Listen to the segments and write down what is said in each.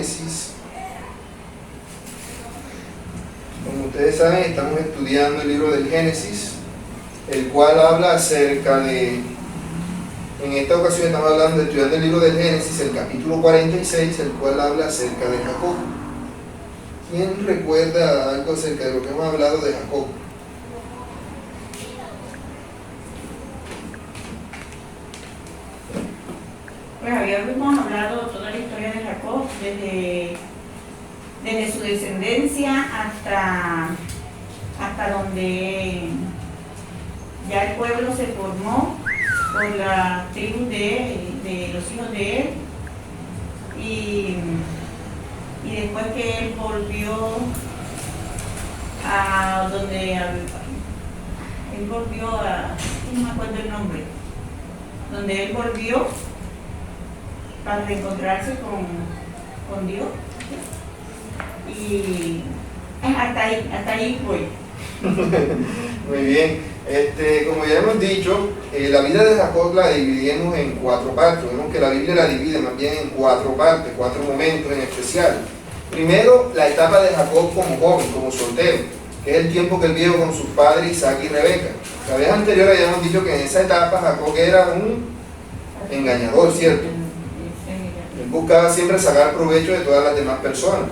Génesis. Como ustedes saben, estamos estudiando el libro del Génesis, el cual habla acerca de, en esta ocasión estamos estudiando el libro del Génesis, el capítulo 46, el cual habla acerca de Jacob. ¿Quién recuerda algo acerca de lo que hemos hablado de Jacob? Pues habíamos hablado toda la historia de Jacob, desde su descendencia hasta donde ya el pueblo se formó con las tribus de los hijos de él, y después que él volvió a donde no me acuerdo el nombre, donde él volvió para reencontrarse con Dios, y hasta ahí voy. Muy bien, como ya hemos dicho, la vida de Jacob la dividimos en 4 partes. Vemos que la Biblia la divide más bien en 4 partes, 4 momentos en especial. Primero, la etapa de Jacob como joven, como soltero, que es el tiempo que él vivió con sus padres Isaac y Rebeca. La vez anterior habíamos dicho que en esa etapa Jacob era un engañador, ¿cierto? Él buscaba siempre sacar provecho de todas las demás personas.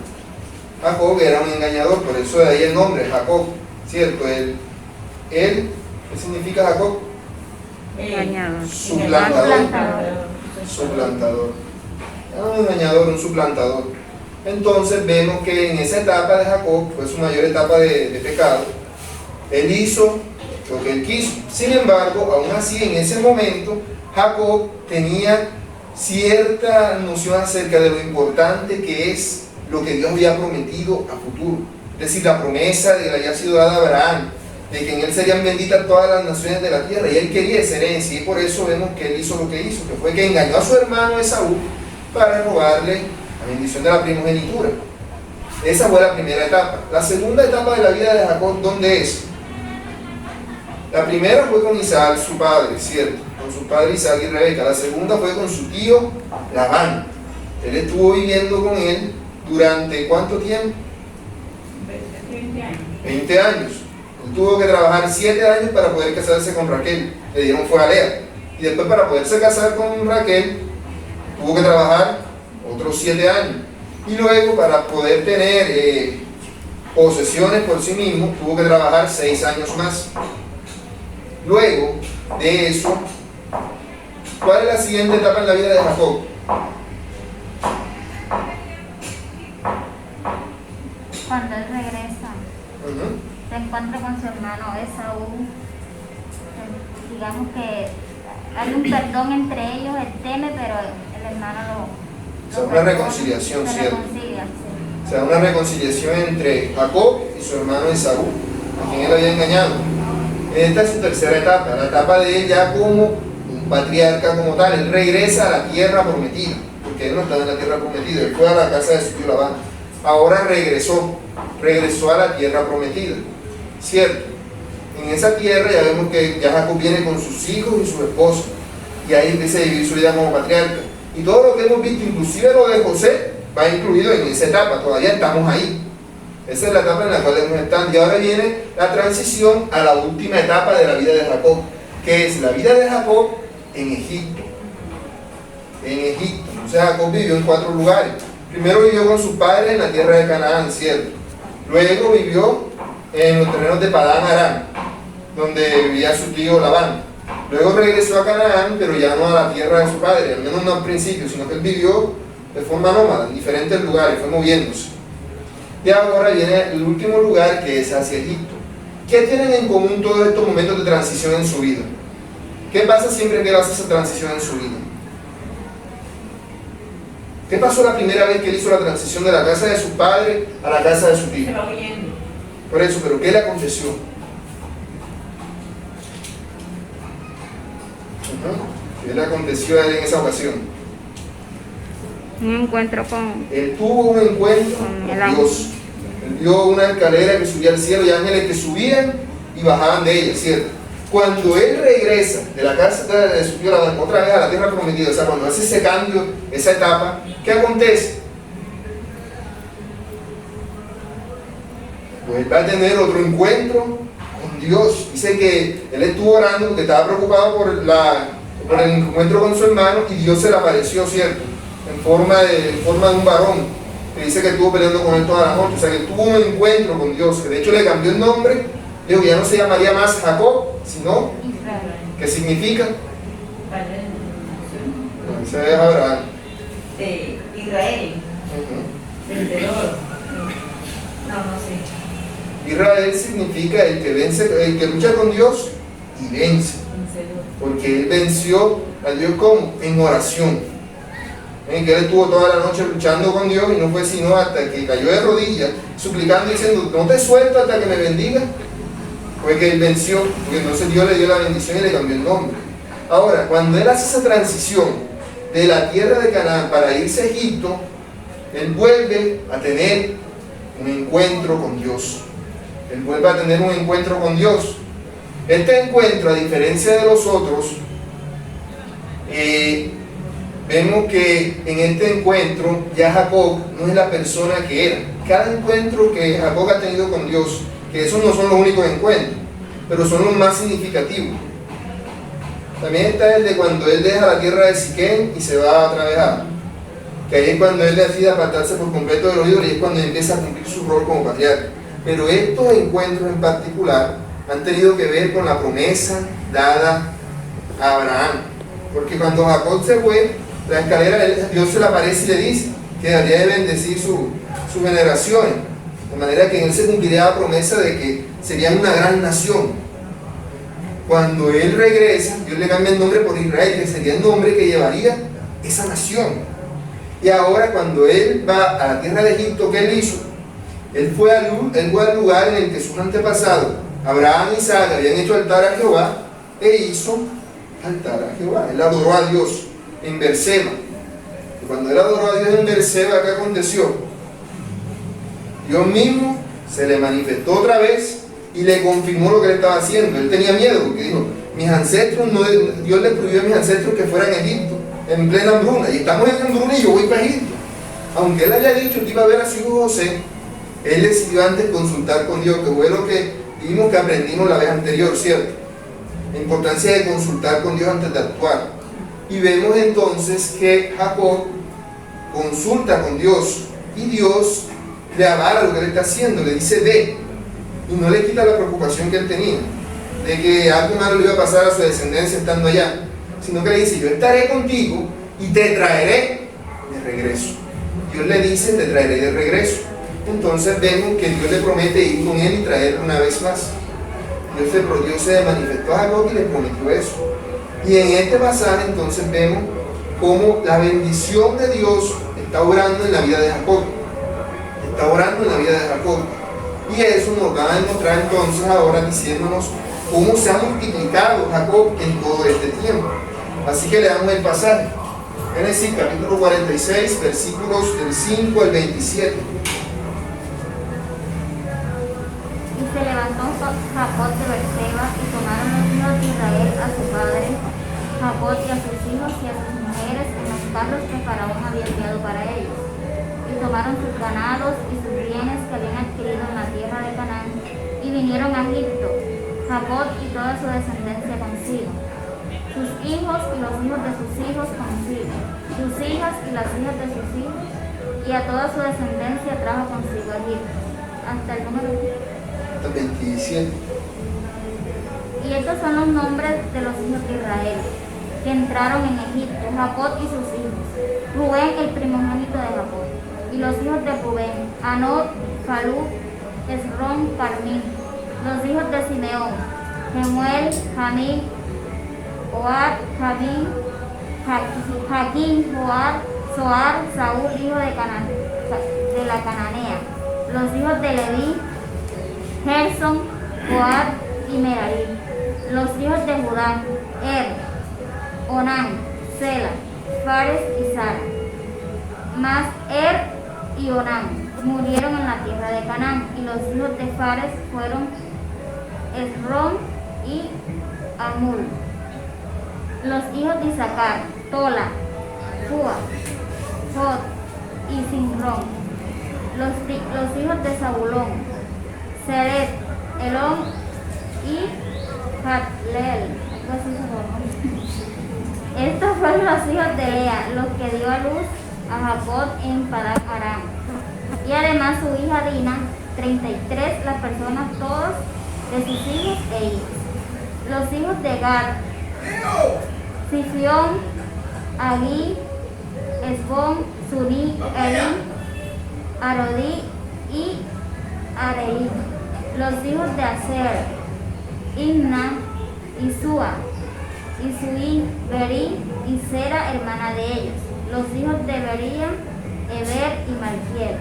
Jacob era un engañador, por eso de ahí el nombre, Jacob, ¿cierto? Él, ¿qué significa Jacob? Engañador. Suplantador. Era un engañador, un suplantador. Entonces vemos que en esa etapa de Jacob, fue su mayor etapa de pecado, él hizo lo que él quiso. Sin embargo, aún así en ese momento, Jacob tenía cierta noción acerca de lo importante que es lo que Dios había prometido a futuro. Es decir, la promesa de que le había sido dada a Abraham, de que en él serían benditas todas las naciones de la tierra, y él quería esa herencia, y por eso vemos que él hizo lo que hizo, que fue que engañó a su hermano Esaú para robarle la bendición de la primogenitura. Esa fue la primera etapa. La segunda etapa de la vida de Jacob, ¿dónde es? La primera fue con Isaac, su padre, ¿cierto? Con su padre Isaac y Rebeca. La segunda fue con su tío Labán. Él estuvo viviendo con él durante ¿cuánto tiempo? 20 años. 20 años. Él tuvo que trabajar 7 años para poder casarse con Raquel. Le dieron fue a Lea. Y después, para poderse casar con Raquel, tuvo que trabajar otros 7 años. Y luego, para poder tener posesiones por sí mismo, tuvo que trabajar 6 años más. Luego de eso, ¿cuál es la siguiente etapa en la vida de Jacob? Cuando él regresa, se encuentra con su hermano Esaú. Digamos que hay un perdón entre ellos, él teme, pero el hermano O sea, una reconciliación, se ¿cierto? reconcilia, sí. O sea, una reconciliación entre Jacob y su hermano Esaú, a quien él había engañado. Esta es su tercera etapa, la etapa de él ya como un patriarca como tal. Él regresa a la tierra prometida, porque él no estaba en la tierra prometida, él fue a la casa de su tío Labán. Ahora regresó a la tierra prometida, ¿cierto? En esa tierra ya vemos que ya Jacob viene con sus hijos y su esposa, y ahí empieza a vivir su vida como patriarca. Y todo lo que hemos visto, inclusive lo de José, va incluido en esa etapa, todavía estamos ahí. Esa es la etapa en la cual hemos estado. Y ahora viene la transición a la última etapa de la vida de Jacob, que es la vida de Jacob en Egipto. En Egipto. O sea, Jacob vivió en 4 lugares. Primero vivió con sus padres en la tierra de Canaán, ¿cierto? Luego vivió en los terrenos de Padán Aram, donde vivía su tío Labán. Luego regresó a Canaán, pero ya no a la tierra de su padre, al menos no al principio, sino que él vivió de forma nómada en diferentes lugares, fue moviéndose. Y ahora viene el último lugar, que es hacia Egipto. ¿Qué tienen en común todos estos momentos de transición en su vida? ¿Qué pasa siempre que él hace esa transición en su vida? ¿Qué pasó la primera vez que él hizo la transición de la casa de su padre a la casa de su tío? Se va huyendo. Por eso, ¿pero qué le aconteció? ¿Qué le aconteció a él en esa ocasión? Un encuentro con... Él tuvo un encuentro con Dios. Él vio una escalera que subía al cielo y ángeles que subían y bajaban de ella, ¿cierto? Cuando él regresa de la casa de su tío Labán otra vez a la tierra prometida, o sea, cuando hace ese cambio, esa etapa, ¿qué acontece? vuelve a tener otro encuentro con Dios. Dice que él estuvo orando porque estaba preocupado por el encuentro con su hermano y Dios se le apareció, ¿cierto? En forma de un varón, que dice que estuvo peleando con él toda la noche. O sea, que tuvo un encuentro con Dios, que de hecho le cambió el nombre. Digo que ya no se llamaría más Jacob, sino Israel. ¿qué significa? Padre de la nación. Ese es Abraham. De Israel, vencedor. No sé. Israel significa el que vence, el que lucha con Dios y vence. Vencedor. Porque él venció a Dios como en oración. Que él estuvo toda la noche luchando con Dios y no fue sino hasta que cayó de rodillas, suplicando y diciendo, no te suelto hasta que me bendiga. Fue que él venció, porque entonces Dios le dio la bendición y le cambió el nombre. Ahora, cuando él hace esa transición de la tierra de Canaán para irse a Egipto, él vuelve a tener un encuentro con Dios. Él vuelve a tener un encuentro con Dios. Este encuentro, a diferencia de los otros, vemos que en este encuentro ya Jacob no es la persona que era. Cada encuentro que Jacob ha tenido con Dios, que esos no son los únicos encuentros, pero son los más significativos. También está el de cuando él deja la tierra de Siquén y se va a trabajar, que ahí es cuando él decide apartarse por completo de los ídolos y es cuando empieza a cumplir su rol como patriarca. Pero estos encuentros en particular han tenido que ver con la promesa dada a Abraham, porque cuando Jacob se fue, la escalera, Dios se le aparece y le dice que debería de bendecir su generación, de manera que en él se cumpliría la promesa de que serían una gran nación. Cuando él regresa, Dios le cambia el nombre por Israel, que sería el nombre que llevaría esa nación. Y ahora cuando él va a la tierra de Egipto, ¿qué él hizo? Él fue al lugar en el que sus antepasados, Abraham y Isaac, habían hecho altar a Jehová, e hizo altar a Jehová. Él adoró a Dios en Berseba. Y cuando él adoró a Dios en Berseba, ¿qué aconteció? Dios mismo se le manifestó otra vez y le confirmó lo que él estaba haciendo. Él tenía miedo porque dijo, mis ancestros, Dios le prohibió a mis ancestros que fueran a Egipto en plena hambruna, y estamos en hambruna y yo voy para Egipto. Aunque él había dicho que iba a ver a su hijo José, él decidió antes consultar con Dios, que fue lo que vimos que aprendimos la vez anterior, ¿cierto? La importancia de consultar con Dios antes de actuar. Y vemos entonces que Jacob consulta con Dios y Dios le avala lo que él está haciendo, le dice ve, y no le quita la preocupación que él tenía de que algo malo le iba a pasar a su descendencia estando allá, sino que le dice yo estaré contigo y te traeré de regreso. Dios le dice te traeré de regreso. Entonces vemos que Dios le promete ir con él y traerlo una vez más. Dios se manifestó a Jacob y le prometió eso. Y en este pasaje entonces vemos cómo la bendición de Dios está obrando en la vida de Jacob. Está orando en la vida de Jacob. Y eso nos va a demostrar entonces ahora diciéndonos cómo se ha multiplicado Jacob en todo este tiempo. Así que le damos el pasaje. Génesis capítulo 46, versículos del 5 al 27. Y se levantó Jacob de Berseba y tomaron los hijos de Israel a su padre, Jacob y a sus hijos y a sus mujeres en los carros que Faraón había enviado para ellos. Y tomaron sus ganados y sus bienes que habían adquirido en la tierra de Canaán y vinieron a Egipto, Jacob y toda su descendencia consigo, sus hijos y los hijos de sus hijos consigo, sus hijas y las hijas de sus hijos, y a toda su descendencia trajo consigo a Egipto. Hasta el número 27. Y estos son los nombres de los hijos de Israel que entraron en Egipto, Jacob y sus hijos. Rubén, el primogénito de Jacob. Y los hijos de Rubén, Anod, Falú, Esrón, Carmín. Los hijos de Simeón, Jemuel, Jamil, Oad, Jaquín, Joar, Soar, Saúl, hijo de la Cananea. Los hijos de Leví, Gerson, Joab y Merari. Los hijos de Judá, Onán, Sela, Fares y Sara. Mas y Onán murieron en la tierra de Canaán, y los hijos de Fares fueron Esrón y Amul. Los hijos de Isaacar, Tola, Fua, Jod y Sinrón. Los hijos de Zabulón, Seret, Elón y Jatleel. Algo así se llama. Estos fueron los hijos de Lea, los que dio a luz a Jacob en Padán Aram. Y además su hija Dina, 33 las personas todos de sus hijos e hijas. Los hijos de Gad, Sifión, Agui, Esbón, Surí, Elí, Arodí y Areí. Los hijos de Aser, Imna, Isúa, Isuí, Berí y Sera, hermana de ellos. Los hijos de Bería, Eber y Malquiel.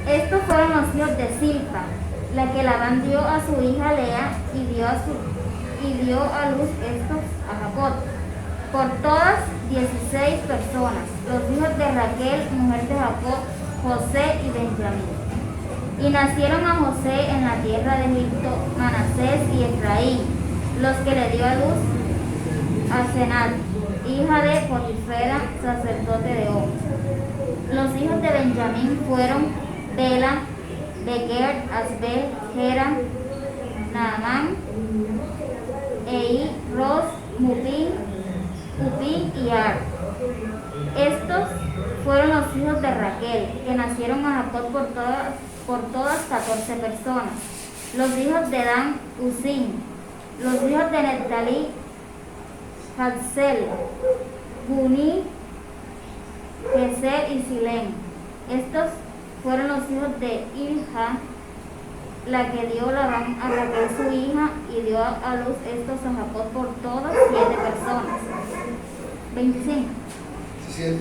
Estos fueron los hijos de Silpa, la que Labán dio a su hija Lea y dio a luz estos a Jacob. Por todas 16 personas, los hijos de Raquel, mujer de Jacob, José y Benjamín. Y nacieron a José en la tierra de Egipto Manasés y Efraín, los que le dio a luz a Senat, hija de Potifera, sacerdote de On. Los hijos de Benjamín fueron Bela, Bequer, Asbel, Gera, Naamán, Ei, Ros, Mupín, Upín y Ar. Estos fueron los hijos de Raquel, que nacieron a Jacob por todas 14 personas. Los hijos de Dan, Uzín. Los hijos de Neftalí, Hadsel, Guni, Geser y Silén. Estos fueron los hijos de Ilja, la que dio Labán a Raquel su hija, y dio a luz estos a Jacob por todas 7 personas. 25. 7.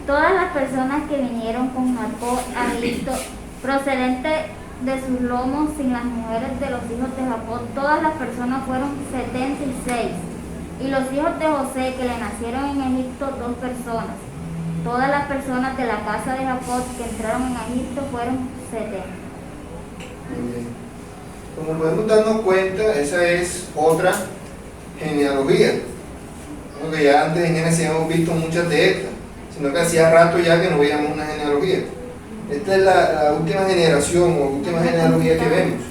Todas las personas que vinieron con Jacob a Egipto, procedente de sus lomos, sin las mujeres de los hijos de Jacob, todas las personas fueron 76. Y los hijos de José que le nacieron en Egipto, 2 personas. Todas las personas de la casa de Jacob que entraron en Egipto fueron 70. Muy bien. Como podemos darnos cuenta, esa es otra genealogía. Porque ya antes en Génesis hemos visto muchas de estas, sino que hacía rato ya que no veíamos una genealogía. Esta es la última generación o última genealogía que vemos,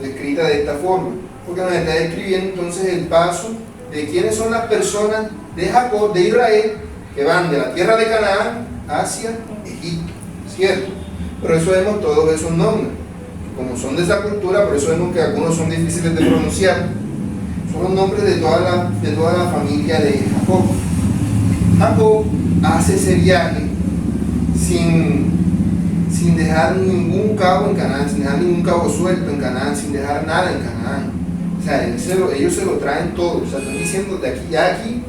descrita de esta forma, porque nos está describiendo entonces el paso de quiénes son las personas de Jacob, de Israel, que van de la tierra de Canaán hacia Egipto, ¿cierto? Por eso vemos todos esos nombres. Como son de esa cultura, por eso vemos que algunos son difíciles de pronunciar. Son los nombres de toda la familia de Jacob. Jacob hace ese viaje sin dejar ningún cabo en Canaán, sin dejar ningún cabo suelto en Canaán, sin dejar nada en Canaán. O sea, ellos se lo traen todo. O sea, están diciendo de aquí, ya aquí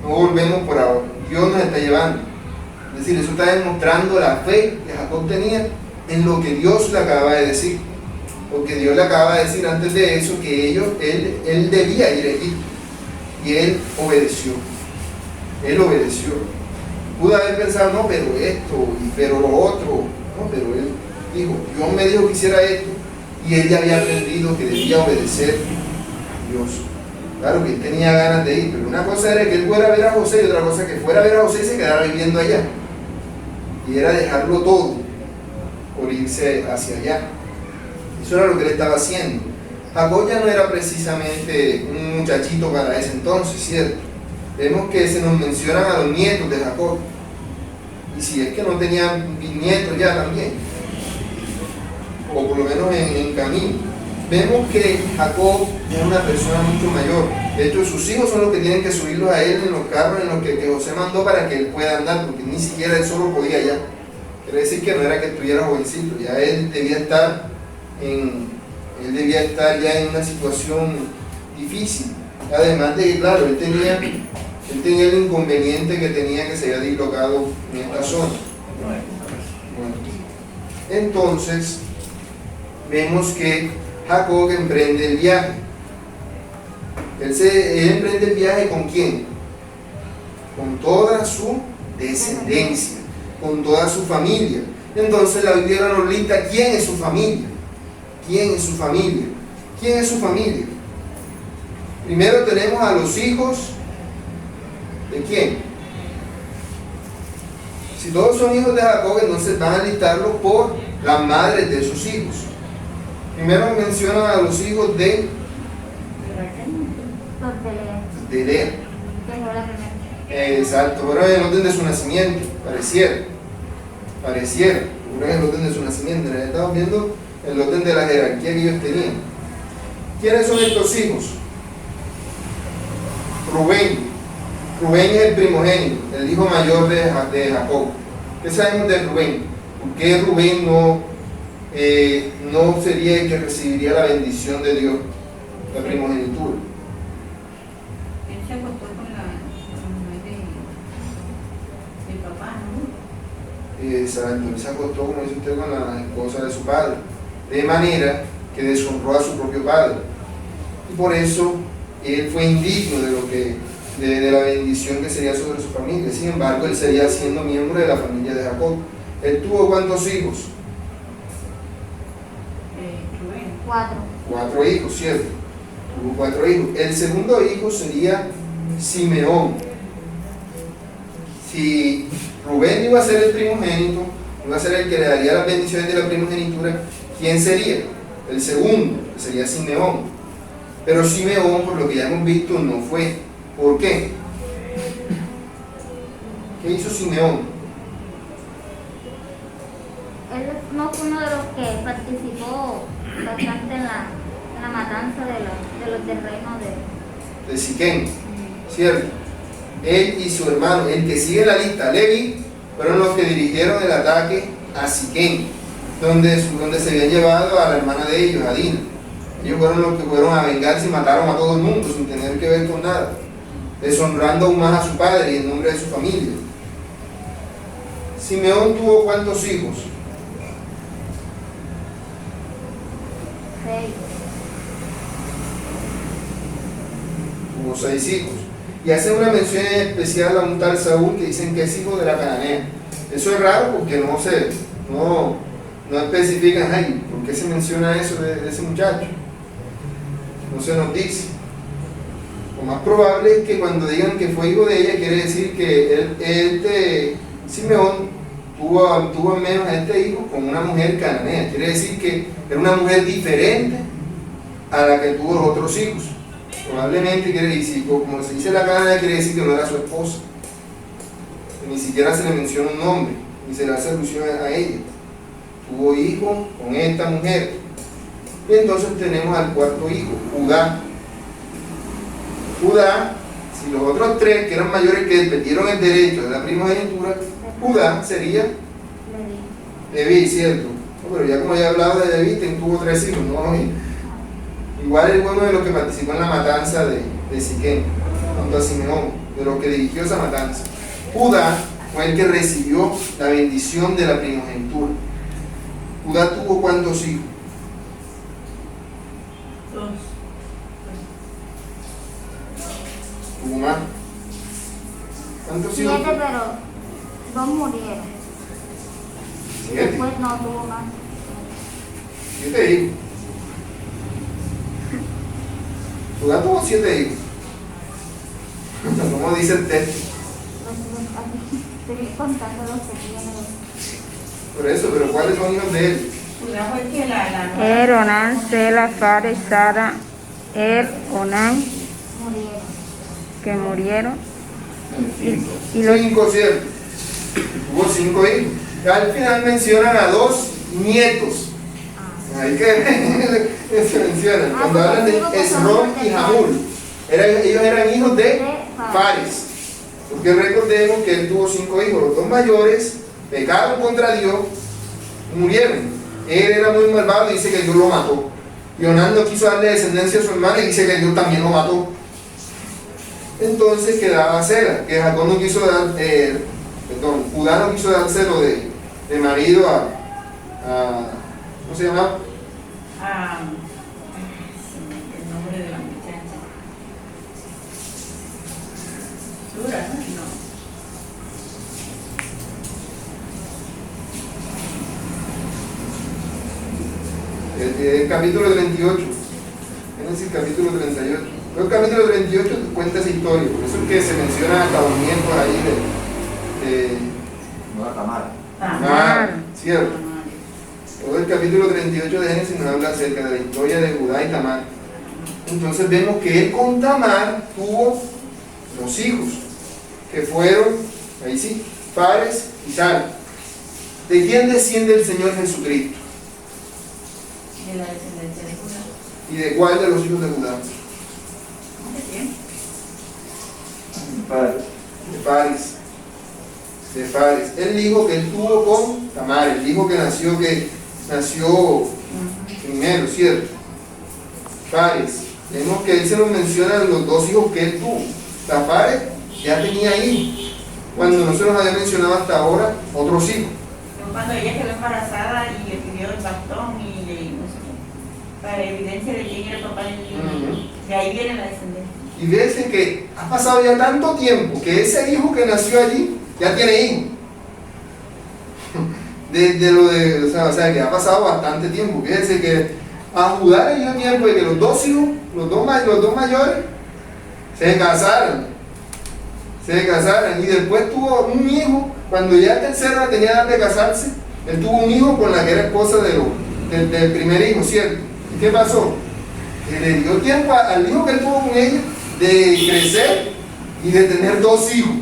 no volvemos por ahora. Dios nos está llevando. Es decir, eso está demostrando la fe que Jacob tenía en lo que Dios le acaba de decir. Porque Dios le acaba de decir antes de eso que él debía ir a Egipto. Y él obedeció. Él obedeció. Pudo haber pensado, no, pero esto, pero lo otro. No, pero él dijo, Dios me dijo que hiciera esto. Y él ya había aprendido que debía obedecer a Dios. Claro que él tenía ganas de ir, pero una cosa era que él fuera a ver a José y otra cosa que fuera a ver a José y se quedara viviendo allá. Y era dejarlo todo por irse hacia allá. Eso era lo que él estaba haciendo. Jacob ya no era precisamente un muchachito para ese entonces, ¿cierto? Vemos que se nos mencionan a los nietos de Jacob. Y si es que no tenían bisnietos ya también, o por lo menos en camino. Vemos que Jacob es una persona mucho mayor. De hecho, sus hijos son los que tienen que subirlos a él en los carros en los que José mandó para que él pueda andar, porque ni siquiera él solo podía ya. Quiere decir que no era que estuviera jovencito, ya él debía estar ya en una situación difícil. Además de que, claro, él tenía el inconveniente que tenía que se había dislocado en esta zona. Bueno, entonces, vemos que Jacob emprende el viaje. Él emprende el viaje ¿con quién? Con toda su descendencia, con toda su familia. Entonces la Biblia nos lista quién es su familia. ¿Quién es su familia? ¿Quién es su familia? Primero tenemos a los hijos ¿de quién? Si todos son hijos de Jacob, entonces van a listarlos por las madres de sus hijos. Primero mencionan a los hijos de Los de Lea, Lea. que fue la primera. Exacto, pero en el orden de su nacimiento, pareciera, pero en el orden de su nacimiento. En realidad estamos viendo el orden de la jerarquía que ellos tenían. ¿Quiénes son estos hijos? Rubén. Rubén es el primogénito, el hijo mayor de Jacob. ¿Qué sabemos de Rubén? ¿Por qué Rubén no sería el que recibiría la bendición de Dios, la primogenitura? Él se acostó con la mujer del papá, ¿no? Exacto, él se acostó, como dice usted, con la esposa de su padre, de manera que deshonró a su propio padre. Y por eso él fue indigno de la bendición que sería sobre su familia. Sin embargo, él seguía siendo miembro de la familia de Jacob. ¿Él tuvo cuántos hijos? Rubén. 4. 4 hijos, ¿cierto? Tuvo 4 hijos. El segundo hijo sería Simeón. Si Rubén iba a ser el primogénito, iba a ser el que le daría las bendiciones de la primogenitura, ¿quién sería? El segundo, que sería Simeón. Pero Simeón, por lo que ya hemos visto, no fue. ¿Por qué? ¿Qué hizo Simeón? Él no fue uno de los que participó bastante en la matanza de los terrenos De Siquén, ¿cierto? Él y su hermano, el que sigue la lista, Levi, fueron los que dirigieron el ataque a Siquén, donde se habían llevado a la hermana de ellos, a Dina. Ellos fueron los que fueron a vengarse y mataron a todo el mundo sin tener que ver con nada, deshonrando aún más a su padre y en nombre de su familia. Simeón tuvo ¿cuántos hijos? 6. Tuvo 6 hijos. Y hacen una mención especial a un tal Saúl que dicen que es hijo de la cananea. Eso es raro porque no especifican, ay, ¿por qué se menciona eso de ese muchacho? No se nos dice. Lo más probable es que cuando digan que fue hijo de ella, quiere decir que Simeón tuvo al menos a este hijo con una mujer cananea. Quiere decir que era una mujer diferente a la que tuvo los otros hijos. Probablemente quiere decir, como se dice la cananea, quiere decir que no era su esposa. Ni siquiera se le menciona un nombre, ni se le hace alusión a ella. Tuvo hijo con esta mujer. Y entonces tenemos al cuarto hijo, Judá. Judá, si los otros 3 que eran mayores que él perdieron el derecho de la primogenitura, Judá sería Leví, ¿cierto? No, pero ya como ya he hablado de Leví, tuvo 3 hijos, ¿no? Igual es uno de los que participó en la matanza de Siquén, junto a Simeón, de los que dirigió esa matanza. Judá fue el que recibió la bendición de la primogenitura. Judá tuvo ¿cuántos hijos? 2. Tuvo más. ¿Cuántos hijos? 7, pero 2 murieron. 7. Después no tuvo más. 7 hijos. Judá tuvo 7 hijos. ¿Cómo dice el texto? Estoy contando los que tiene. Por eso, pero ¿cuáles son hijos de él? Judá fue el que la Onán, Sela, Fares, Sara, Onán, Murieron. que murieron. Y los 5, ¿cierto? Tuvo 5 hijos. Y al final mencionan a 2 nietos. Ahí que se mencionan. Cuando hablan de Esrom y Hamul. Ellos eran hijos de Fares. Porque recordemos que él tuvo 5 hijos. Los 2 mayores pecaron contra Dios y murieron. Él era muy malvado y dice que Dios lo mató. Y Onán no quiso darle descendencia a su hermano y dice que Dios también lo mató. Entonces quedaba Sela, que Jacob no quiso dar, Judá no quiso dárselo de marido a ¿cómo se llama? el nombre de la muchacha. Sura, ¿no? El capítulo 38. Génesis capítulo 38. El capítulo 38 cuenta esa historia, por eso es que se menciona acabamientos ahí Tamar. Tamar, ¿cierto? Todo el capítulo 38 de Génesis nos habla acerca de la historia de Judá y Tamar. Entonces vemos que él con Tamar tuvo 2 hijos, que fueron, ahí sí, Fares y Zara. ¿De quién desciende el Señor Jesucristo? De la descendencia de Judá. ¿Y de cuál de los hijos de Judá? ¿De quién? De Fares. De Fares. El hijo que él tuvo con Tamar, el hijo que nació primero, ¿cierto? Fares. Vemos que él se nos menciona los 2 hijos que él tuvo. La Fares ya tenía hijos, cuando no se nos había mencionado hasta ahora otros hijos. Cuando ella quedó embarazada y le pidió el bastón y le, no sé qué, para evidencia de quién era el papá del niño. De ahí viene la descendencia. Y fíjense que ha pasado ya tanto tiempo que ese hijo que nació allí ya tiene hijos. O sea, que ha pasado bastante tiempo. Fíjense que a Judá le dio tiempo de que los 2 hijos, los dos mayores, se casaran. Y después tuvo un hijo, cuando ya el tercero tenía edad de casarse, él tuvo un hijo con la que era esposa del primer hijo, ¿cierto? ¿Y qué pasó? Que le dio tiempo al hijo que él tuvo con ella de crecer y de tener 2 hijos.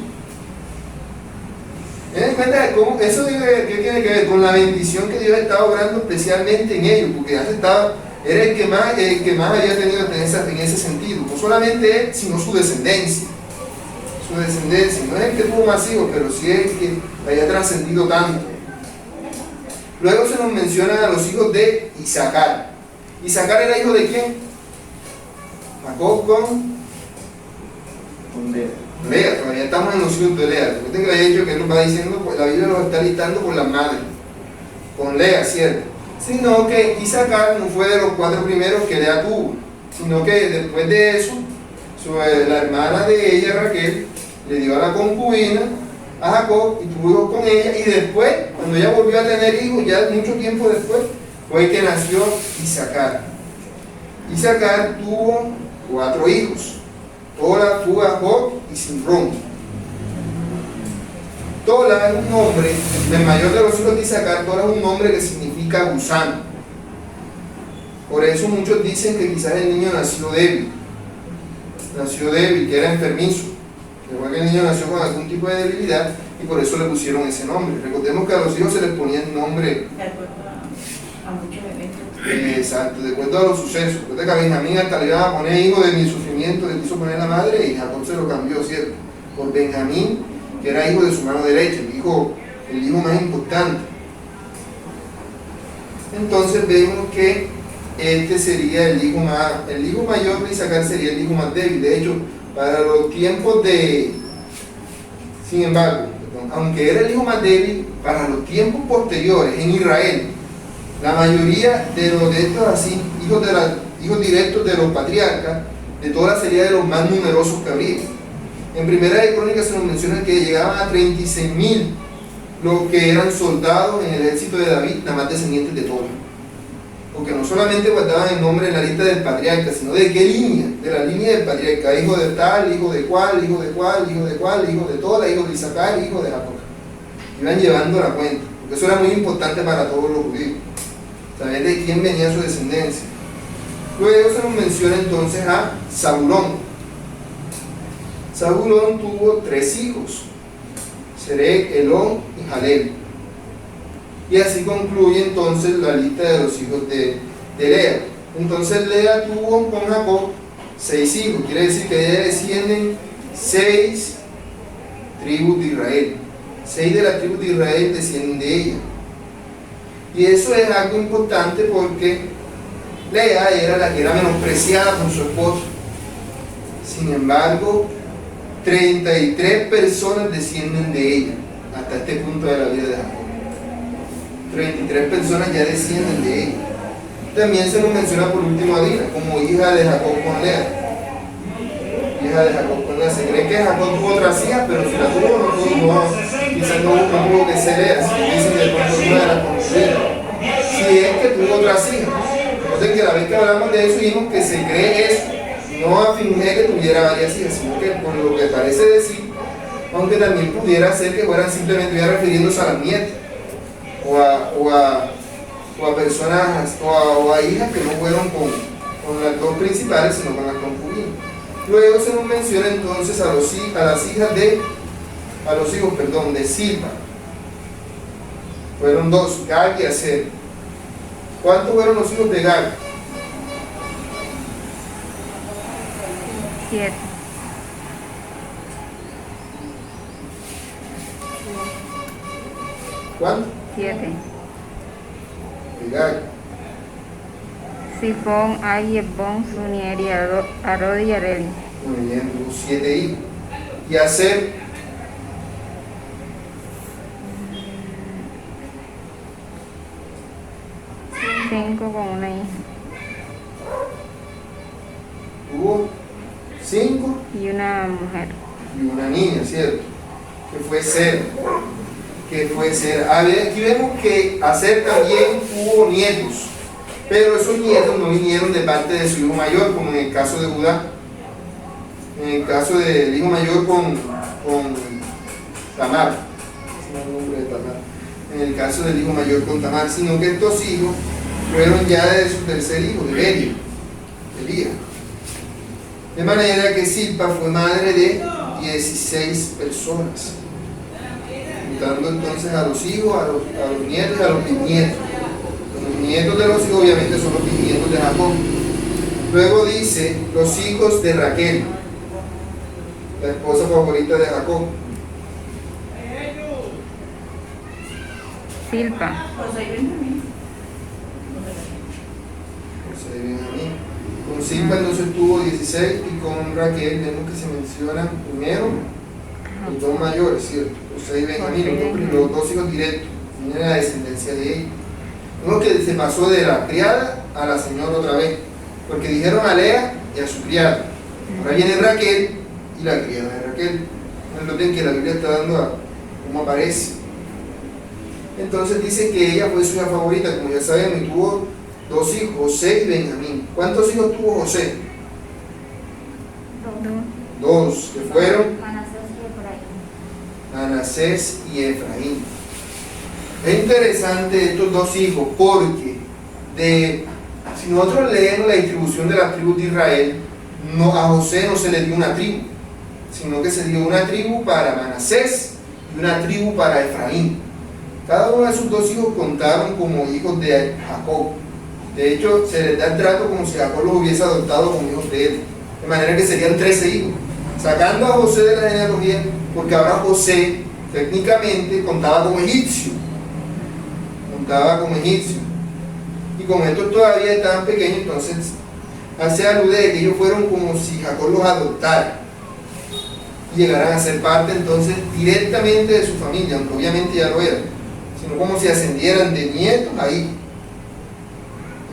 ¿Ten cuenta de cómo eso qué tiene que ver con la bendición que Dios estaba obrando especialmente en ellos? Porque ya era el que más había tenido en ese sentido. No solamente él, sino su descendencia. No es el que tuvo más hijos, pero sí es el que haya trascendido tanto. Luego se nos mencionan a los hijos de Isaacar. ¿Isaacar era hijo de quién? Jacob con Lea. Todavía estamos en los hijos de Lea. Recuerden que le he dicho que él nos va diciendo, pues la Biblia los está listando por las madres. Con Lea, ¿cierto? Sino que Isaacar no fue de los 4 primeros que Lea tuvo, sino que después de eso, la hermana de ella, Raquel, le dio a la concubina a Jacob y tuvo hijos con ella, y después, cuando ella volvió a tener hijos, ya mucho tiempo después, fue que nació Isaacar. Isaacar tuvo 4 hijos, Tola, Fuga, Job y Simrón. Tola es un nombre, el mayor de los hijos de Isaacar. Tola es un nombre que significa gusano. Por eso muchos dicen que quizás el niño nació débil, que era enfermizo. Igual que el niño nació con algún tipo de debilidad y por eso le pusieron ese nombre. Recordemos que a los hijos se les ponía el nombre De acuerdo a muchos eventos. exacto, de acuerdo a los sucesos. Recuerda que a Benjamín hasta le iban a poner hijo de mi sufrimiento, le quiso poner la madre, y Jacob se lo cambió, ¿cierto? Por Benjamín, que era hijo de su mano derecha, el hijo más importante. Entonces vemos que este sería el hijo mayor de Isaacar, sería el hijo más débil. De hecho, para los tiempos sin embargo, aunque era el hijo más débil, para los tiempos posteriores en Israel, la mayoría de estos así, hijos directos de los patriarcas, de toda la serie de los más numerosos que habría. En Primera de Crónicas se nos menciona que llegaban a 36.000 los que eran soldados en el ejército de David, nada más descendientes de Tola. Porque no solamente guardaban el nombre en la lista del patriarca, sino de qué línea, de la línea del patriarca, hijo de tal, hijo de cual, hijo de cual, hijo de cual, hijo de Tola, hijo de Isaacar, hijo de Jacob. Iban llevando la cuenta, porque eso era muy importante para todos los judíos, saber de quién venía su descendencia. Luego se nos menciona entonces a Zabulón. Zabulón tuvo 3 hijos, Sereg, Elón y Jalel. Y así concluye entonces la lista de los hijos de Lea. Entonces Lea tuvo con Jacob 6 hijos, quiere decir que de ella descienden 6 tribus de Israel. 6 de las tribus de Israel descienden de ella. Y eso es algo importante porque Lea era la que era menospreciada por su esposo. Sin embargo, 33 personas descienden de ella hasta este punto de la vida de Jacob. 33 personas ya descienden de ella. También se nos menciona por último a Dina como hija de Jacob con Lea. Hija de Jacob con Lea. Se cree que Jacob tuvo otras hijas, pero si la tuvo, quizás no tuvo que ser Lea. Dicen que de pronto no era conocida. Si es que tuvo otras hijas. Entonces, que la vez que hablamos de eso, dijimos que se cree eso. No afirmé que tuviera varias hijas, sino que por lo que parece decir, aunque también pudiera ser que fueran simplemente ya refiriéndose a las nietas o a personas o a hijas que no fueron con las dos principales, sino con las concubinas. Luego se nos menciona entonces a los hijos de Silpa. Fueron dos, Gag y Aser. ¿Cuántos fueron los hijos de Gag? 7. ¿Cuántos? 7. De Gag. Sifón, Agi, Esbón, Sunier y Arod y Areli. Muy bien, tuvo 7 hijos. Y Aser, 5 con una hija. tuvo 5 Y una mujer. y una niña, ¿cierto? Que fue Ser. A ver, aquí vemos que Aser también tuvo nietos, pero esos nietos no vinieron de parte de su hijo mayor, como en el caso de Judá. En el caso del hijo mayor con Tamar. Ese es el nombre de Tamar. En el caso del hijo mayor con Tamar, sino que estos hijos fueron ya de su tercer hijo, de Beria, Elías. De manera que Silpa fue madre de 16 personas, juntando entonces a los hijos, a los nietos y a los bisnietos. Los nietos de los hijos obviamente son los bisnietos de Jacob. Luego dice los hijos de Raquel, la esposa favorita de Jacob. Silpa. José y Benjamín. José y Benjamín. Con Silpa entonces tuvo 16 y con Raquel vemos que se mencionan primero los dos mayores, ¿cierto? José y Benjamín, los dos hijos directos, tienen la descendencia de ellos. Vemos que se pasó de la criada a la señora otra vez, porque dijeron a Lea y a su criada. Ahora viene Raquel y la criada de Raquel. No es lo que la Biblia está dando a cómo aparece. Entonces dice que ella fue su hija favorita, como ya sabemos, y tuvo dos hijos, José y Benjamín. ¿Cuántos hijos tuvo José? 2, que fueron Manasés y Efraín. Es interesante estos dos hijos porque si nosotros leemos la distribución de las tribus de Israel, a José no se le dio una tribu, sino que se dio una tribu para Manasés y una tribu para Efraín. Cada uno de sus dos hijos contaron como hijos de Jacob. De hecho, se les da el trato como si Jacob los hubiese adoptado como hijos de él. De manera que serían 13 hijos. Sacando a José de la genealogía, porque ahora José técnicamente contaba como egipcio. Y como estos todavía estaban pequeños, entonces hace alude de que ellos fueron como si Jacob los adoptara. Y llegaran a ser parte entonces directamente de su familia, aunque obviamente ya lo eran, sino como si ascendieran de nietos ahí,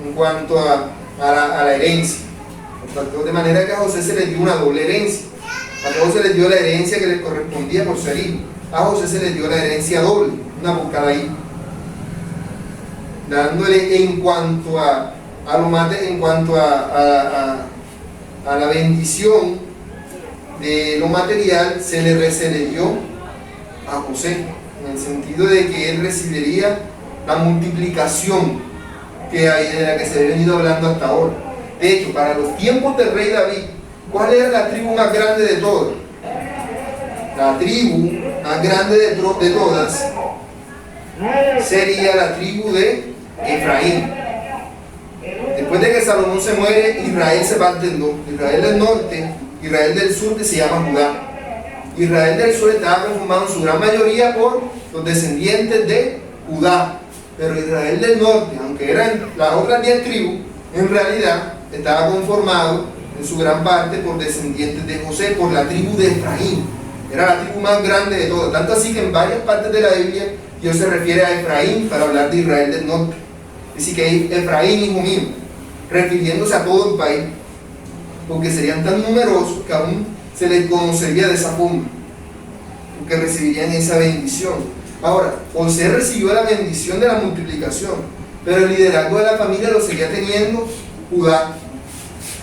en cuanto a la herencia. De manera que a José se le dio una doble herencia. A todos se les dio la herencia que les correspondía por ser hijo. A José se le dio la herencia doble, una por cada hijo, dándole en cuanto a la bendición de lo material, se le dio a José, en el sentido de que él recibiría la multiplicación de la que se ha venido hablando hasta ahora. De hecho, para los tiempos del rey David, ¿cuál era la tribu más grande de todas? La tribu más grande de todas sería la tribu de Efraín. Después de que Salomón se muere, Israel se parte en dos: Israel del norte, Israel del sur, que se llama Judá. Israel del sur estaba conformado en su gran mayoría por los descendientes de Judá, pero Israel del norte, aunque eran las otras 10 tribus, en realidad estaba conformado en su gran parte por descendientes de José, por la tribu de Efraín. Era la tribu más grande de todas, tanto así que en varias partes de la Biblia Dios se refiere a Efraín para hablar de Israel del norte. Dice que Efraín, hijo mío, refiriéndose a todo el país, porque serían tan numerosos que aún se les conocería de esa forma, porque recibirían esa bendición. Ahora, José recibió la bendición de la multiplicación, pero el liderazgo de la familia lo seguía teniendo Judá,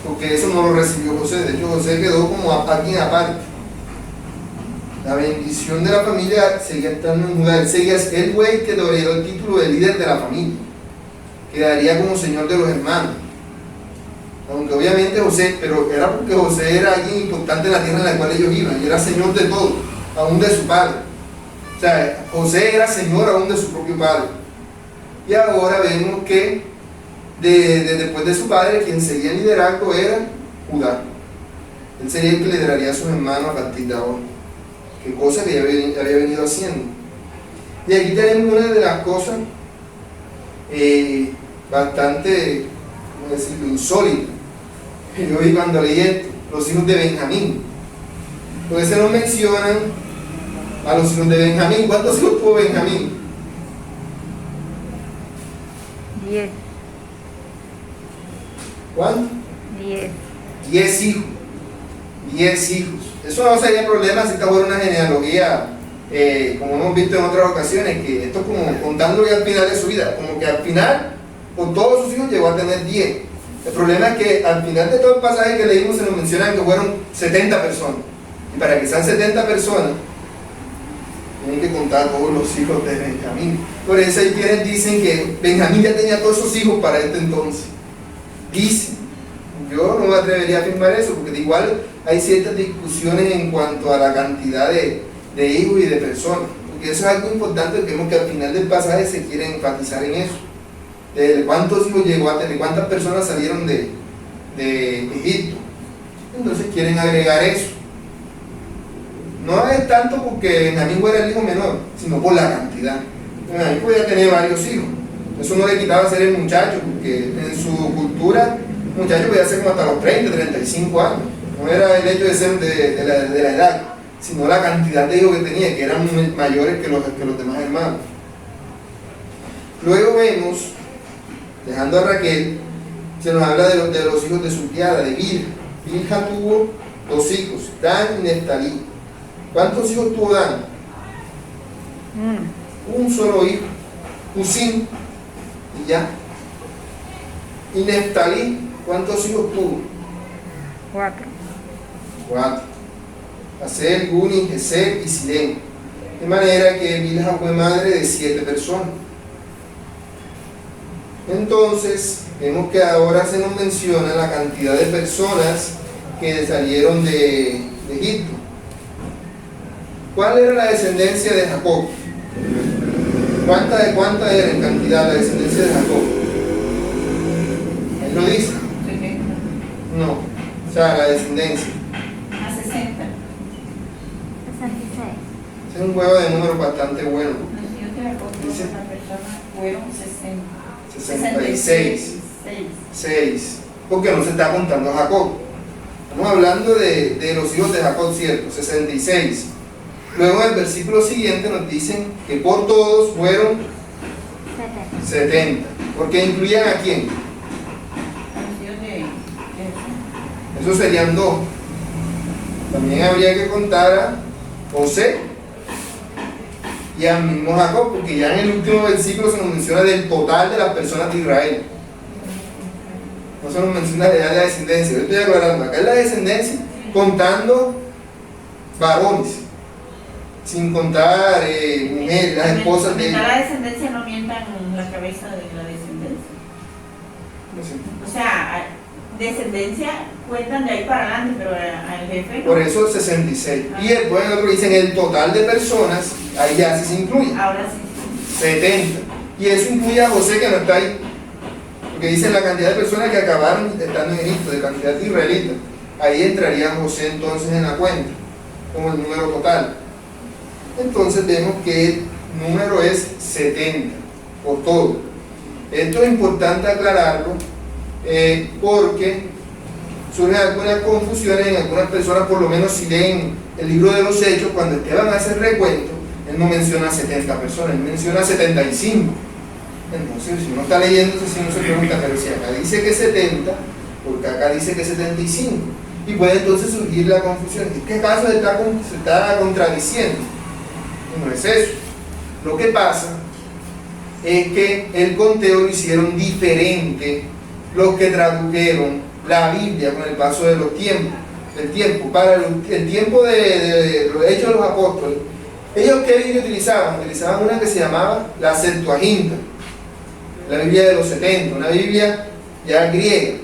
porque eso no lo recibió José. De hecho, José quedó como alguien aparte. La bendición de la familia seguía estando en Judá. Él fue el que heredó el título de líder de la familia. Quedaría como señor de los hermanos. Aunque obviamente José, pero era porque José era alguien importante en la tierra en la cual ellos iban, y era señor de todo, aún de su padre. O sea, José era señor aún de su propio padre. Y ahora vemos que después de su padre, quien seguía el liderazgo era Judá. Él sería el que lideraría a sus hermanos a partir de ahora. Qué cosa que había venido haciendo. Y aquí tenemos una de las cosas bastante, ¿cómo decirlo?, insólitas. Yo vi cuando leí esto, los hijos de Benjamín. Porque se nos mencionan a los hijos de Benjamín. ¿Cuántos hijos tuvo Benjamín? 10. ¿Cuántos? 10. 10 hijos. 10 hijos. Eso no sería problema si esta fuera una genealogía, como hemos visto en otras ocasiones, que esto es como contándole al final de su vida, como que al final, con todos sus hijos llegó a tener 10. El problema es que al final de todo el pasaje que leímos se nos mencionan que fueron 70 personas. Y para que sean 70 personas, tienen que contar todos los hijos de Benjamín. Por eso hay quienes dicen que Benjamín ya tenía todos sus hijos para este entonces. Dicen. Yo no me atrevería a afirmar eso, porque igual hay ciertas discusiones en cuanto a la cantidad de hijos y de personas. Porque eso es algo importante, que vemos que al final del pasaje se quiere enfatizar en eso. De cuántos hijos llegó a tener, cuántas personas salieron de Egipto. Entonces quieren agregar eso. No es tanto porque Benjamín fuera el hijo menor, sino por la cantidad. Benjamín podía tener varios hijos. Eso no le quitaba ser el muchacho, porque en su cultura, el muchacho podía ser como hasta los 30, 35 años. No era el hecho de ser de la edad, sino la cantidad de hijos que tenía, que eran mayores que los demás hermanos. Luego vemos, dejando a Raquel, se nos habla de los hijos de su criada, de Bilha. Bilha tuvo 2 hijos, Dan y Neftalí. ¿Cuántos hijos tuvo Dan? Un solo hijo, Husín, y ya. Y Neftalí, ¿cuántos hijos tuvo? 4. 4. Aser, Guni, Geser y Silén. De manera que Bilha fue madre de 7 personas. Entonces, vemos que ahora se nos menciona la cantidad de personas que salieron de Egipto. ¿Cuál era la descendencia de Jacob? ¿Cuánta era en cantidad la descendencia de Jacob? Ahí lo dice. 70. No, o sea, la descendencia. A 60. 66. Ese es un juego de números bastante bueno. Los hijos de Jacob Dice. una persona fueron 66. 6. Porque no se está contando a Jacob. Estamos hablando de los hijos de Jacob, ¿cierto? 66. Luego en el versículo siguiente nos dicen que por todos fueron 70. Porque incluían a quién. Los hijos de Esos serían 2. También habría que contar a José y al mismo Jacob, porque ya en el último versículo se nos menciona del total de las personas de Israel. No se nos menciona de la descendencia. Yo estoy aclarando, acá es la descendencia contando varones, sin contar mujeres, las esposas de ellos. la descendencia no mientan la cabeza de la descendencia. No sé. O sea, descendencia cuentan de ahí para adelante, pero al jefe no. Por eso 66. Y después en otro dicen el total de personas, ahí ya sí se incluye. Ahora sí. 70. Y eso incluye a José, que no está ahí. Porque dicen la cantidad de personas que acabaron estando en Egipto, de cantidad de israelitas. Ahí entraría José entonces en la cuenta, como el número total. Entonces vemos que el número es 70, por todo. Esto es importante aclararlo, porque surgen algunas confusiones en algunas personas, por lo menos si leen el libro de los Hechos, cuando Esteban hace el recuento, él no menciona 70 personas, él menciona 75. Entonces, si uno está leyendo, si uno se pregunta, pero si acá dice que 70, porque acá dice que 75, y puede entonces surgir la confusión. ¿En qué caso se está contradiciendo? Y no es eso. Lo que pasa es que el conteo lo hicieron diferente los que tradujeron la Biblia con el paso de los tiempos. el tiempo, para el tiempo de los Hechos de los Apóstoles, ellos ¿qué Biblia utilizaban? Utilizaban una que se llamaba la Septuaginta, la Biblia de los 70, una Biblia ya griega,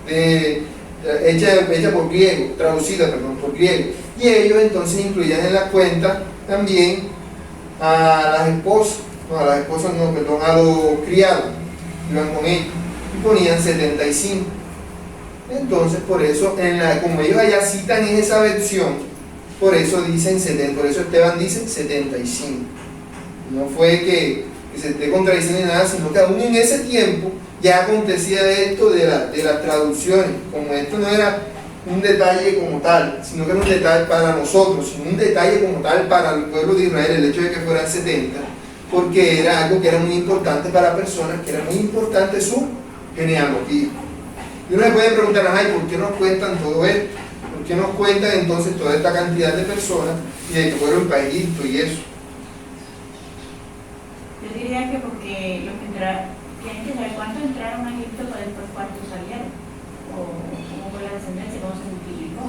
hecha por griego, traducida, perdón, por griego. Y ellos entonces incluían en la cuenta también a las esposas, a los criados, iban con ellos, y ponían 75. Entonces, por eso, como ellos allá citan en esa versión, por eso dicen 70, por eso Esteban dice 75. No fue que se esté contradiciendo ni nada, sino que aún en ese tiempo ya acontecía esto de las traducciones, como esto no era un detalle como tal, sino que era un detalle para nosotros, sino un detalle como tal para el pueblo de Israel, el hecho de que fueran 70, porque era algo que era muy importante para personas, que era muy importante su genealogía. Y uno se puede preguntar, ay, ¿por qué nos cuentan todo esto? ¿Por qué nos cuentan entonces toda esta cantidad de personas y de que fueron para Egipto y eso? Yo diría que porque los que entraron, tienen que saber cuántos entraron a Egipto para después cuántos salieron, o cómo fue la descendencia, cómo se multiplicó.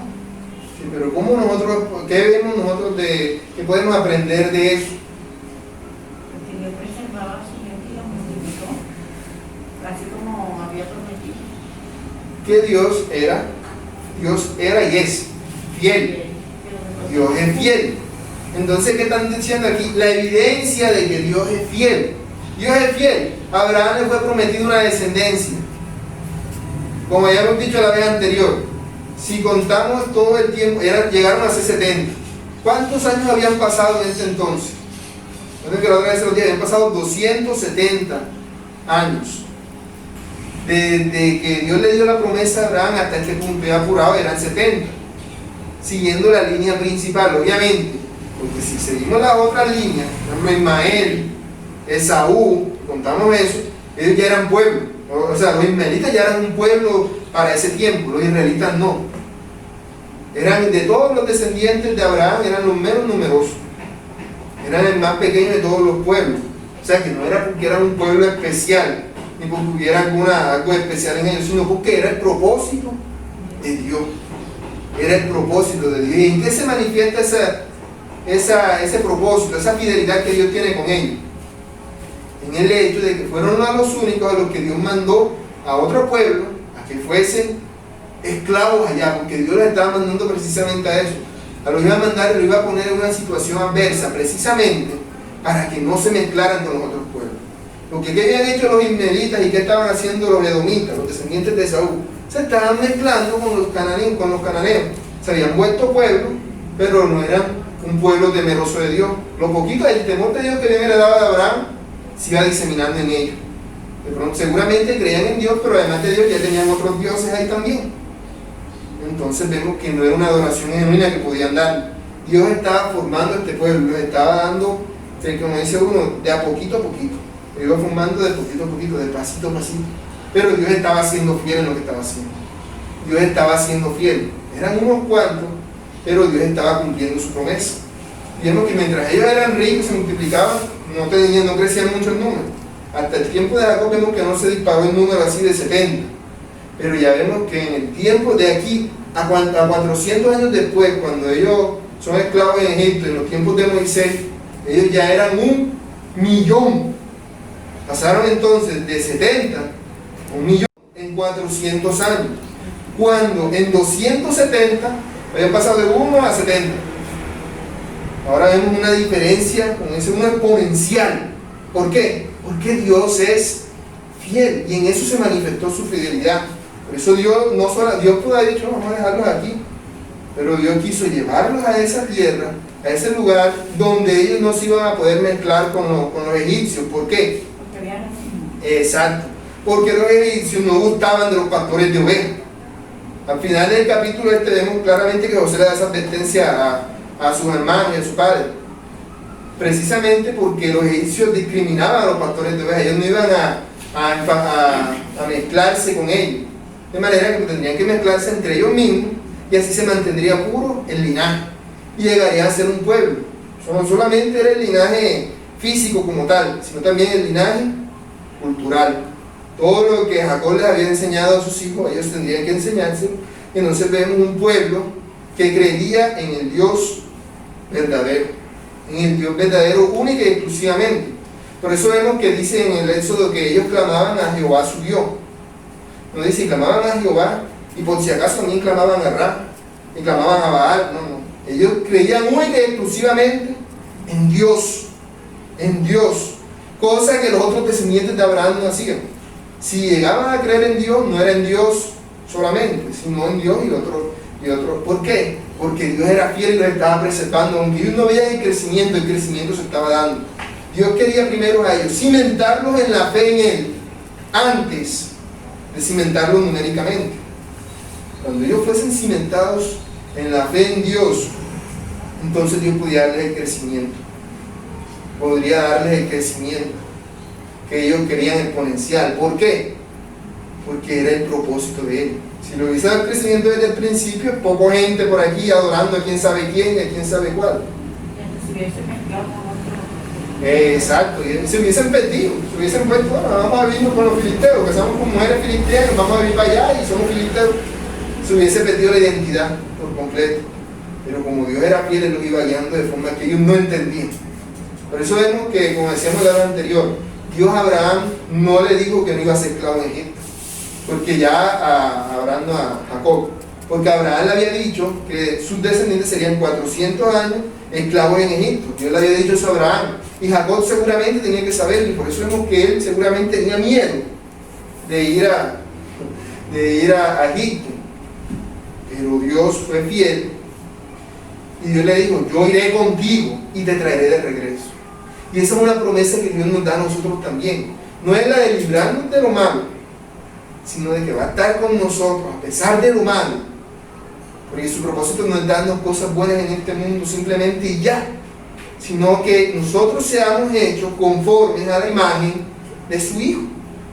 Sí, pero ¿cómo nosotros, qué vemos nosotros que podemos aprender de eso? Porque Dios preservaba a su gente y los multiplicó, así como había prometido. Que Dios era y es fiel. Dios es fiel. Entonces, ¿qué están diciendo aquí? La evidencia de que Dios es fiel. Dios es fiel. A Abraham le fue prometido una descendencia. Como ya hemos dicho la vez anterior, si contamos todo el tiempo, llegaron a ser 70. ¿Cuántos años habían pasado en ese entonces? Bueno, que la otra vez se los dije, habían pasado 270 años. Desde que Dios le dio la promesa a Abraham hasta este punto ya apurado eran 70, siguiendo la línea principal, obviamente, porque si seguimos la otra línea, por ejemplo Ismael, Esaú, contamos eso, ellos ya eran pueblo, o sea, los ismaelitas ya eran un pueblo para ese tiempo, los israelitas no, eran de todos los descendientes de Abraham, eran los menos numerosos, eran el más pequeño de todos los pueblos, o sea que no era porque eran un pueblo especial, ni porque hubiera algo especial en ellos, sino porque era el propósito de Dios. Era el propósito de Dios. ¿Y en qué se manifiesta ese propósito, esa fidelidad que Dios tiene con ellos? En el hecho de que fueron a los únicos a los que Dios mandó a otro pueblo a que fuesen esclavos allá, porque Dios les estaba mandando precisamente a eso. A los iba a mandar y los iba a poner en una situación adversa, precisamente para que no se mezclaran con los otros pueblos. Lo que habían hecho los ismaelitas y que estaban haciendo los edomitas, los descendientes de Saúl, se estaban mezclando con los cananeos. Se habían vuelto pueblo, pero no eran un pueblo temeroso de Dios. Lo poquito del temor de Dios que habían heredado de Abraham se iba diseminando en ellos. De pronto, seguramente creían en Dios, pero además de Dios ya tenían otros dioses ahí también. Entonces vemos que no era una adoración genuina que podían dar. Dios estaba formando este pueblo, los estaba dando, como dice uno, de a poquito, iba formando de poquito a poquito, de pasito a pasito. Pero Dios estaba siendo fiel en lo que estaba haciendo. Dios estaba siendo fiel. Eran unos cuantos, pero Dios estaba cumpliendo su promesa. Vemos que mientras ellos eran ricos, se multiplicaban, no crecían mucho el número. Hasta el tiempo de Jacob vemos que no se disparó el número así de 70. Pero ya vemos que en el tiempo de aquí a 400 años después, cuando ellos son esclavos en Egipto, en los tiempos de Moisés, ellos ya eran 1.000.000. Pasaron entonces de 70 a 1.000.000 en 400 años, cuando en 270 habían pasado de 1 a 70. Ahora vemos una diferencia, con ese una exponencial. ¿Por qué? Porque Dios es fiel y en eso se manifestó su fidelidad. Por eso Dios pudo haber dicho, vamos a dejarlos aquí, pero Dios quiso llevarlos a esa tierra, a ese lugar donde ellos no se iban a poder mezclar con los egipcios. ¿Por qué? Exacto, porque los egipcios no gustaban de los pastores de ovejas. Al final del capítulo vemos claramente que José le da esa advertencia a sus hermanos y a su padre, precisamente porque los egipcios discriminaban a los pastores de ovejas. Ellos no iban a mezclarse con ellos, de manera que tendrían que mezclarse entre ellos mismos, y así se mantendría puro el linaje y llegaría a ser un pueblo. No solamente era el linaje físico como tal, sino también el linaje cultural. Todo lo que Jacob les había enseñado a sus hijos, ellos tendrían que enseñarse entonces vemos un pueblo que creía en el Dios verdadero, en el Dios verdadero única y exclusivamente. Por eso vemos que dice en el Éxodo que ellos clamaban a Jehová su Dios. No dice clamaban a Jehová y por si acaso también clamaban a Ra y clamaban a Baal. No, no. Ellos creían única y exclusivamente en Dios, cosa que los otros descendientes de Abraham no hacían. Si llegaban a creer en Dios, no era en Dios solamente, sino en Dios y otro. ¿Por qué? Porque Dios era fiel y los estaba preservando, aunque ellos no veían el crecimiento se estaba dando. Dios quería primero a ellos cimentarlos en la fe en Él, antes de cimentarlos numéricamente. Cuando ellos fuesen cimentados en la fe en Dios, entonces Dios podría darles el crecimiento. Podría darles el crecimiento que ellos querían exponencial. ¿Por qué? Porque era el propósito de Él. Si lo hubiese dado el crecimiento desde el principio, poca gente por aquí adorando a quién sabe quién y a quién sabe cuál. Exacto, y se hubiesen perdido, se hubiesen puesto, bueno, vamos a vivir con los filisteos, casamos con mujeres filisteas, vamos a vivir para allá y somos filisteos. Se hubiese perdido la identidad por completo. Pero como Dios era fiel, Él los iba guiando de forma que ellos no entendían. Por eso vemos que, como decíamos en la hora anterior, Dios a Abraham no le dijo que no iba a ser esclavo en Egipto, porque ya hablando a Jacob, porque Abraham le había dicho que sus descendientes serían 400 años esclavos en Egipto. Dios le había dicho eso a Abraham, y Jacob seguramente tenía que saberlo, y por eso vemos que él seguramente tenía miedo de ir a Egipto. Pero Dios fue fiel, y Dios le dijo: yo iré contigo y te traeré de regreso. Y esa es una promesa que Dios nos da a nosotros también. No es la de librarnos de lo malo, sino de que va a estar con nosotros a pesar de lo malo, porque su propósito no es darnos cosas buenas en este mundo simplemente y ya, sino que nosotros seamos hechos conformes a la imagen de su Hijo.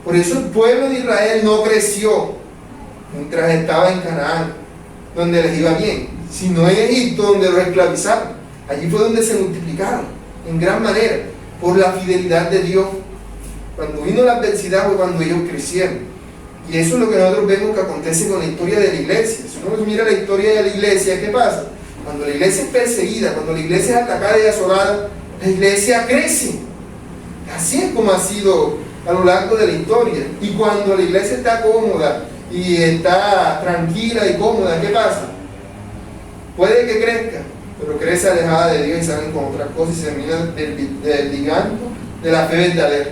Por eso el pueblo de Israel no creció mientras estaba en Canaán, donde les iba bien, sino en Egipto, donde los esclavizaron. Allí fue donde se multiplicaron en gran manera por la fidelidad de Dios. Cuando vino la adversidad fue cuando ellos crecieron. Y eso es lo que nosotros vemos que acontece con la historia de la iglesia. Si uno mira la historia de la iglesia, ¿qué pasa? Cuando la iglesia es perseguida, cuando la iglesia es atacada y asolada, la iglesia crece. Así es como ha sido a lo largo de la historia. Y cuando la iglesia está cómoda y está tranquila y cómoda, ¿qué pasa? Puede que crezca, pero crece alejada de Dios y salen con otras cosas y se terminan desligando de la fe verdadera.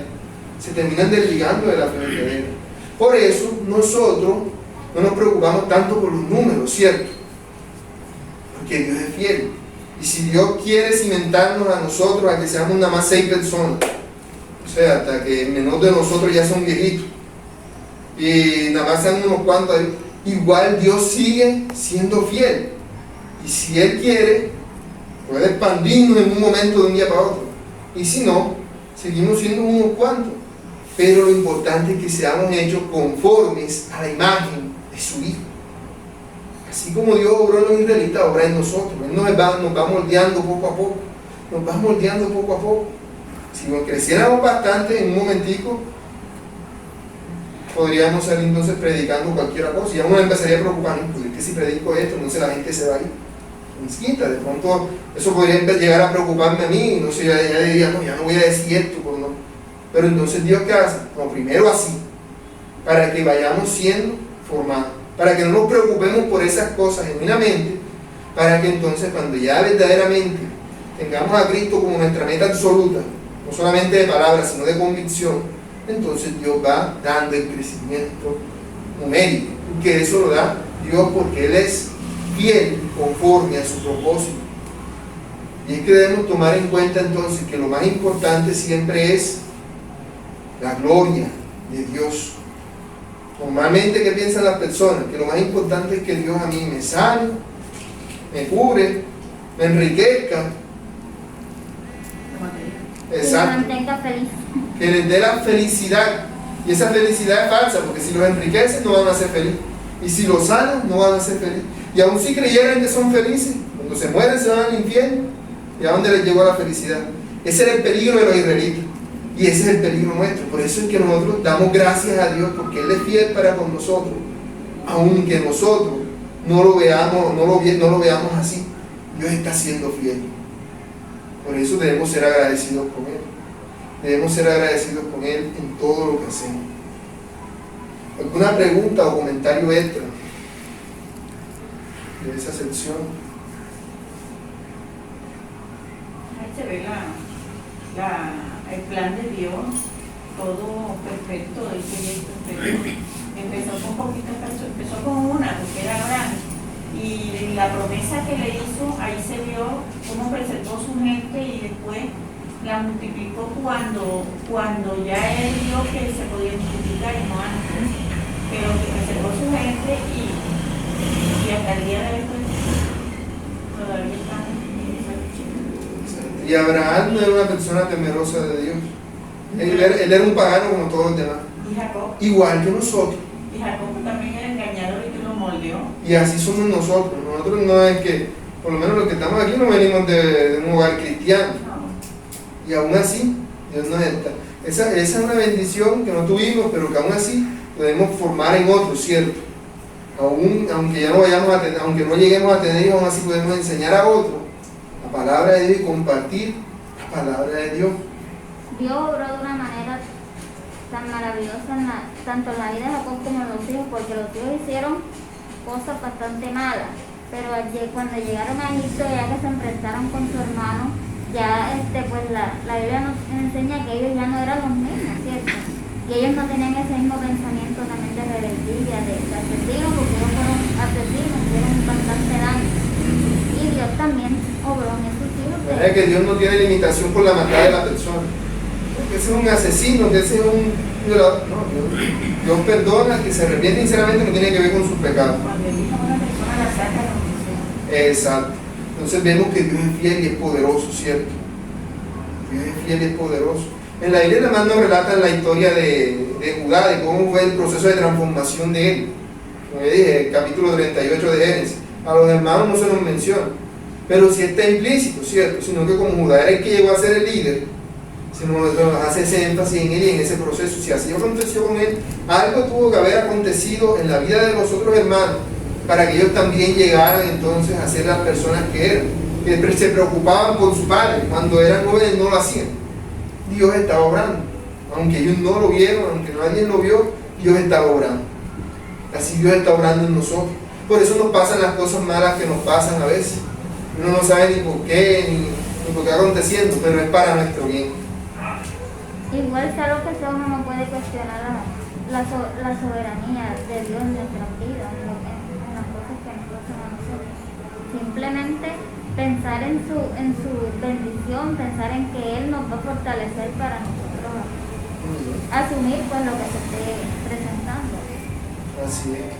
Se terminan desligando de la fe verdadera. Por eso nosotros no nos preocupamos tanto por los números, ¿cierto? Porque Dios es fiel. Y si Dios quiere cimentarnos a nosotros a que seamos nada más 6 personas, o sea, hasta que menos de nosotros ya son viejitos, y nada más sean unos cuantos, igual Dios sigue siendo fiel. Y si Él quiere, puede expandirnos en un momento de un día para otro. Y si no, seguimos siendo unos cuantos. Pero lo importante es que seamos hechos conformes a la imagen de su Hijo. Así como Dios obró en los israelitas, obra en nosotros. Él nos va moldeando poco a poco. Nos va moldeando poco a poco. Si nos creciéramos bastante en un momentico, podríamos salir entonces predicando cualquier cosa. Y ya uno empezaría a preocupar, pues es que si predico esto, entonces la gente se va a ir. Mezquita, de pronto eso podría llegar a preocuparme a mí, y no sé, ya diría, no, ya no voy a decir esto, por no. Pero entonces Dios, ¿qué hace? No, primero así, para que vayamos siendo formados, para que no nos preocupemos por esas cosas genuinamente, para que entonces cuando ya verdaderamente tengamos a Cristo como nuestra meta absoluta, no solamente de palabras, sino de convicción, entonces Dios va dando el crecimiento numérico, que eso lo da Dios porque Él es fiel conforme a su propósito. Y es que debemos tomar en cuenta entonces que lo más importante siempre es la gloria de Dios. Normalmente, ¿qué piensan las personas? Que lo más importante es que Dios a mí me sane, me cubre, me enriquezca. Exacto. Que me mantenga feliz. Que les dé la felicidad. Y esa felicidad es falsa, porque si los enriquecen no van a ser felices. Y si los sanan no van a ser felices. Y aun si creyeran que son felices, cuando se mueren se van al infierno. ¿Y a dónde les llegó la felicidad? Ese era el peligro de los israelitas. Y ese es el peligro nuestro. Por eso es que nosotros damos gracias a Dios, porque Él es fiel para con nosotros. Aunque nosotros no lo veamos así. Dios está siendo fiel. Por eso debemos ser agradecidos con Él. Debemos ser agradecidos con Él en todo lo que hacemos. ¿Alguna pregunta o comentario extra de esa sección? Ahí se ve el plan de Dios, todo perfecto, Él quería esto perfecto. Empezó con poquitas personas, empezó con una, porque era grande. Y la promesa que le hizo, ahí se vio cómo preservó su gente y después la multiplicó cuando ya él vio que se podía multiplicar y no antes. Pero que preservó su gente y hasta el día de hoy todavía están en esa lucha. Y Abraham no era una persona temerosa de Dios. Él era un pagano como todos los demás. Y Jacob. Igual que nosotros. Y Jacob también era engañador y que lo moldeó. Y así somos nosotros. Nosotros no es que, por lo menos los que estamos aquí, no venimos de un hogar cristiano. No. Y aún así, Dios nos está. Esa es una bendición que no tuvimos, pero que aún así podemos formar en otros, ¿cierto? Aunque ya no vayamos a tener, aunque no lleguemos a tener hijos, aún así podemos enseñar a otros la palabra de Dios y compartir la palabra de Dios. Dios obró de una manera tan maravillosa tanto en la vida de Jacob como en los hijos, porque los hijos hicieron cosas bastante malas, pero cuando llegaron a Egipto, ya que se enfrentaron con su hermano, ya pues la Biblia nos enseña que ellos ya no eran los mismos, ¿cierto? Y ellos no tenían ese mismo pensamiento también de rebeldía, de asesino, porque ellos fueron asesinos, hicieron bastante daño. Y Dios también obró en esos hijos. La verdad es que Dios no tiene limitación por la maldad de la persona. Que ese es un asesino, que ese es un violador. No, Dios perdona, que se arrepiente sinceramente, no tiene que ver con sus pecados. Cuando elija a una persona la saca de la oficina. Exacto. Entonces vemos que Dios es fiel y es poderoso, ¿cierto? Dios es fiel y es poderoso. En la Biblia además nos relatan la historia de Judá, de cómo fue el proceso de transformación de él. Como ya dije, el capítulo 38 de Génesis. A los hermanos no se nos menciona, pero sí está implícito, ¿cierto? Sino que como Judá era el que llegó a ser el líder, se nos hace ese énfasis en él y en ese proceso. Si así aconteció con él, algo tuvo que haber acontecido en la vida de los otros hermanos para que ellos también llegaran entonces a ser las personas que eran, que se preocupaban por su padre. Cuando eran jóvenes no lo hacían. Dios estaba obrando, aunque ellos no lo vieron, aunque nadie lo vio, Dios estaba obrando. Así Dios está obrando en nosotros. Por eso nos pasan las cosas malas que nos pasan a veces. Uno no sabe ni por qué, ni por qué aconteciendo, pero es para nuestro bien. Igual sea lo que sea, uno no puede cuestionar la soberanía de Dios en nuestras vidas, en las cosas que nos pasan a nosotros. Simplemente pensar en su bendición, pensar en que Él nos va a fortalecer para nosotros asumir pues lo que se esté presentando. Así es.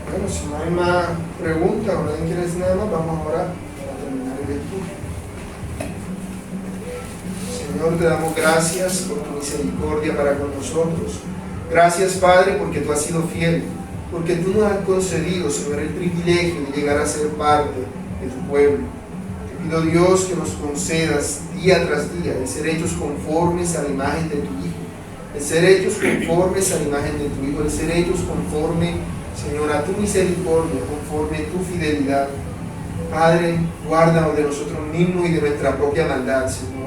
Bueno, si no hay más preguntas o nadie quiere decir nada más, vamos a orar para terminar el estudio. Señor, te damos gracias por tu misericordia para con nosotros. Gracias, Padre, porque tú has sido fiel, porque tú nos has concedido, Señor, el privilegio de llegar a ser parte de tu pueblo. Te pido, Dios, que nos concedas día tras día el ser hechos conformes a la imagen de tu Hijo, el ser hechos conformes a la imagen de tu Hijo, el ser hechos conforme, Señor, a tu misericordia, conforme a tu fidelidad. Padre, guárdanos de nosotros mismos y de nuestra propia maldad, Señor.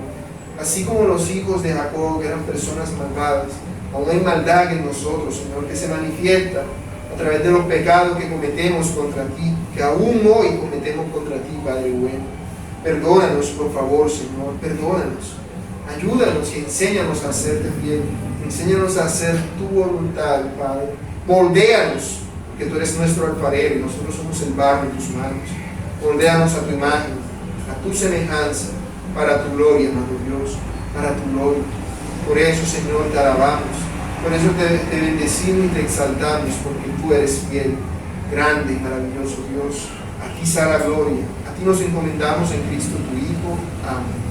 Así como los hijos de Jacob, que eran personas malvadas, aún hay maldad en nosotros, Señor, que se manifiesta a través de los pecados que cometemos contra ti, que aún hoy cometemos contra ti, Padre bueno. Perdónanos, por favor, Señor, perdónanos. Ayúdanos y enséñanos a hacerte fiel. Enséñanos a hacer tu voluntad, Padre. Moldéanos, porque tú eres nuestro alfarero y nosotros somos el barro en tus manos. Moldéanos a tu imagen, a tu semejanza, para tu gloria, amado Dios, para tu gloria. Por eso, Señor, te alabamos. Por eso te bendecimos y te exaltamos, porque tú eres fiel, grande y maravilloso Dios. A ti sea la gloria. A ti nos encomendamos en Cristo, tu Hijo. Amén.